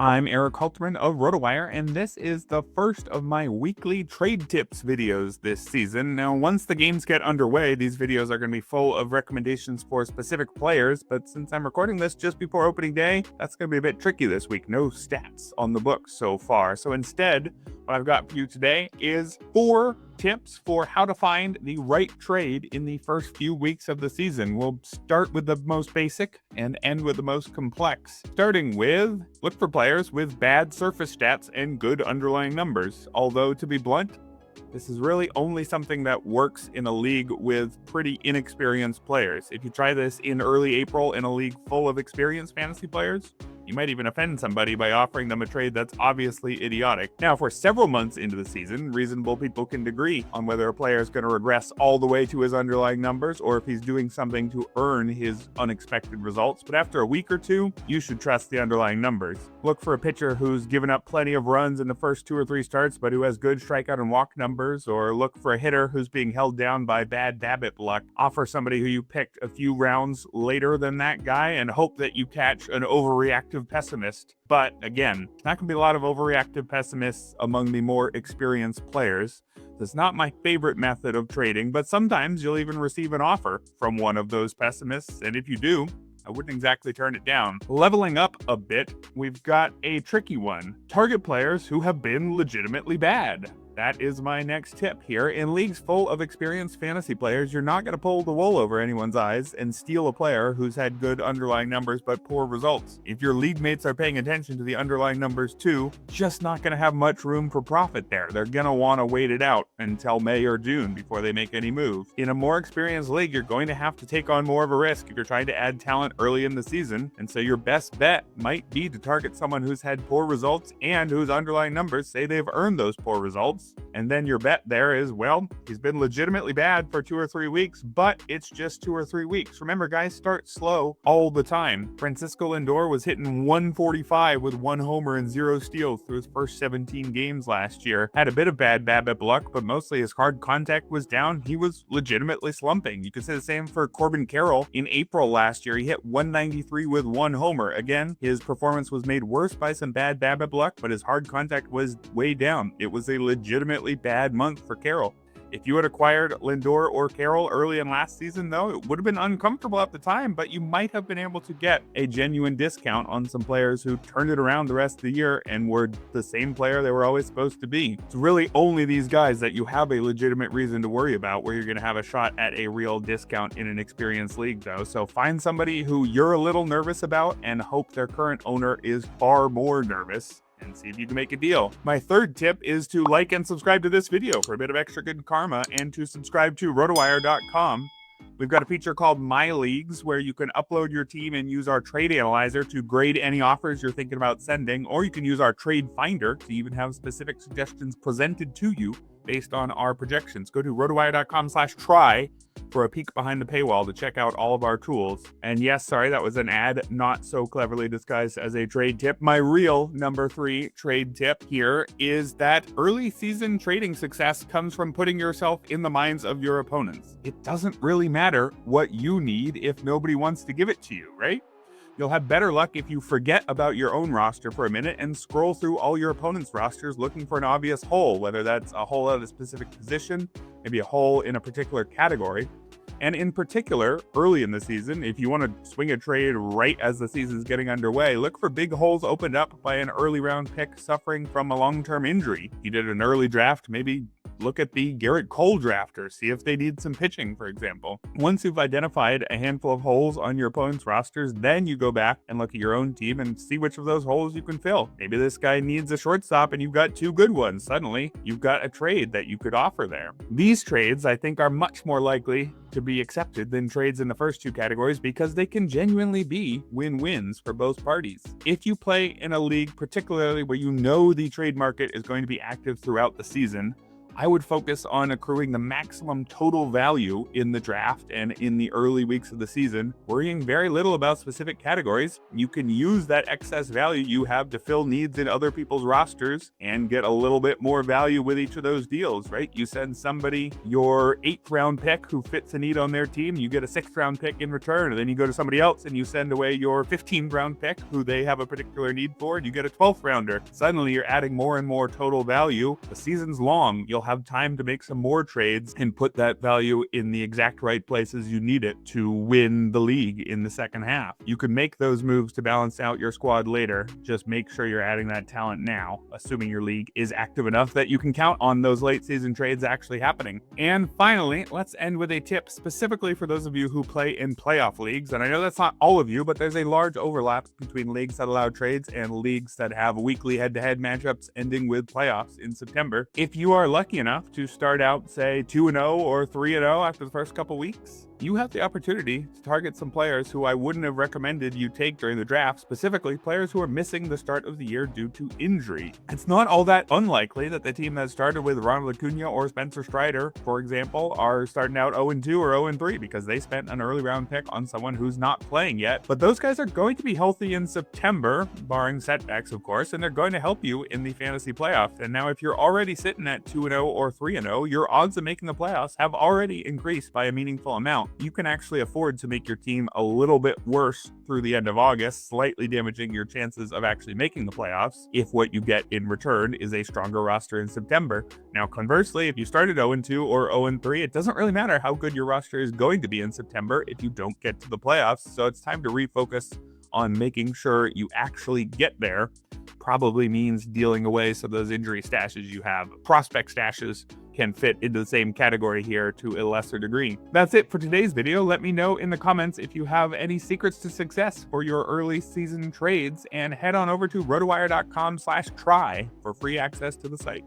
I'm Erik Halterman of RotoWire, and this is the first of my weekly trade tips videos this season. Now, once the games get underway, these videos are going to be full of recommendations for specific players, but since I'm recording this just before opening day, that's going to be a bit tricky this week. No stats on the books so far. So instead, what I've got for you today is 4 tips for how to find the right trade in the first few weeks of the season. We'll start with the most basic and end with the most complex. Starting with, look for players with bad surface stats and good underlying numbers. Although, to be blunt, this is really only something that works in a league with pretty inexperienced players. If you try this in early April in a league full of experienced fantasy players, you might even offend somebody by offering them a trade that's obviously idiotic. Now, if we're several months into the season, reasonable people can agree on whether a player is going to regress all the way to his underlying numbers or if he's doing something to earn his unexpected results. But after a week or two, you should trust the underlying numbers. Look for a pitcher who's given up plenty of runs in the first 2 or 3 starts, but who has good strikeout and walk numbers, or look for a hitter who's being held down by bad BABIP luck. Offer somebody who you picked a few rounds later than that guy and hope that you catch an overreactive pessimist. But again, not going to be a lot of overreactive pessimists among the more experienced players. That's not my favorite method of trading, but sometimes you'll even receive an offer from one of those pessimists, and if you do, I wouldn't exactly turn it down. Leveling up a bit, we've got a tricky one. Target players who have been legitimately bad. That is my next tip here. In leagues full of experienced fantasy players, you're not going to pull the wool over anyone's eyes and steal a player who's had good underlying numbers but poor results. If your league mates are paying attention to the underlying numbers too, just not going to have much room for profit there. They're going to want to wait it out until May or June before they make any move. In a more experienced league, you're going to have to take on more of a risk if you're trying to add talent early in the season, and so your best bet might be to target someone who's had poor results and whose underlying numbers say they've earned those poor results. And then your bet there is, well, he's been legitimately bad for 2 or 3 weeks, but it's just 2 or 3 weeks. Remember, guys start slow all the time. Francisco Lindor was hitting 145 with 1 homer and 0 steals through his first 17 games last year. Had a bit of bad BABIP luck, but mostly his hard contact was down. He was legitimately slumping. You could say the same for Corbin Carroll. In April last year, he hit 193 with 1 homer. Again, his performance was made worse by some bad BABIP luck, but his hard contact was way down. It was a legitimately bad month for Carroll. If you had acquired Lindor or Carroll early in last season, though, it would have been uncomfortable at the time, but you might have been able to get a genuine discount on some players who turned it around the rest of the year and were the same player they were always supposed to be. It's really only these guys that you have a legitimate reason to worry about where you're going to have a shot at a real discount in an experienced league, though. So find somebody who you're a little nervous about and hope their current owner is far more nervous, and see if you can make a deal. My third tip is to like and subscribe to this video for a bit of extra good karma, and to subscribe to rotowire.com. We've got a feature called My Leagues where you can upload your team and use our trade analyzer to grade any offers you're thinking about sending, or you can use our trade finder to even have specific suggestions presented to you based on our projections. Go to rotowire.com/try for a peek behind the paywall to check out all of our tools. And yes, sorry, that was an ad not so cleverly disguised as a trade tip. My real number 3 trade tip here is that early season trading success comes from putting yourself in the minds of your opponents. It doesn't really matter what you need if nobody wants to give it to you, right? You'll have better luck if you forget about your own roster for a minute and scroll through all your opponent's rosters looking for an obvious hole, whether that's a hole at a specific position, maybe a hole in a particular category. And in particular, early in the season, if you want to swing a trade right as the season's getting underway, look for big holes opened up by an early round pick suffering from a long-term injury. You did an early draft, maybe look at the Garrett Cole draft or see if they need some pitching, for example. Once you've identified a handful of holes on your opponent's rosters, then you go back and look at your own team and see which of those holes you can fill. Maybe this guy needs a shortstop and you've got 2 good ones. Suddenly, you've got a trade that you could offer there. These trades, I think, are much more likely to be accepted than trades in the first 2 categories because they can genuinely be win-wins for both parties. If you play in a league, particularly where you know the trade market is going to be active throughout the season, I would focus on accruing the maximum total value in the draft and in the early weeks of the season, worrying very little about specific categories. You can use that excess value you have to fill needs in other people's rosters and get a little bit more value with each of those deals, right? You send somebody your 8th round pick who fits a need on their team, you get a 6th round pick in return, and then you go to somebody else and you send away your 15th round pick who they have a particular need for, and you get a 12th rounder. Suddenly you're adding more and more total value. The season's long. You'll have time to make some more trades and put that value in the exact right places you need it to win the league in the second half. You can make those moves to balance out your squad later. Just make sure you're adding that talent now, assuming your league is active enough that you can count on those late season trades actually happening. And finally, let's end with a tip specifically for those of you who play in playoff leagues. And I know that's not all of you, but there's a large overlap between leagues that allow trades and leagues that have weekly head-to-head matchups ending with playoffs in September. If you are lucky enough to start out, say, 2-0 or 3-0 after the first couple weeks, you have the opportunity to target some players who I wouldn't have recommended you take during the draft, specifically players who are missing the start of the year due to injury. It's not all that unlikely that the team that started with Ronald Acuna or Spencer Strider, for example, are starting out 0-2 or 0-3 because they spent an early round pick on someone who's not playing yet. But those guys are going to be healthy in September, barring setbacks, of course, and they're going to help you in the fantasy playoffs. And now if you're already sitting at 2-0 or 3-0, your odds of making the playoffs have already increased by a meaningful amount. You can actually afford to make your team a little bit worse through the end of August, slightly damaging your chances of actually making the playoffs if what you get in return is a stronger roster in September. Now, conversely, if you started 0-2 or 0-3, it doesn't really matter how good your roster is going to be in September if you don't get to the playoffs. So it's time to refocus on making sure you actually get there. Probably means dealing away some of those injury stashes you have. Prospect stashes can fit into the same category here to a lesser degree. That's it for today's video. Let me know in the comments if you have any secrets to success for your early season trades, and head on over to rotowire.com/try for free access to the site.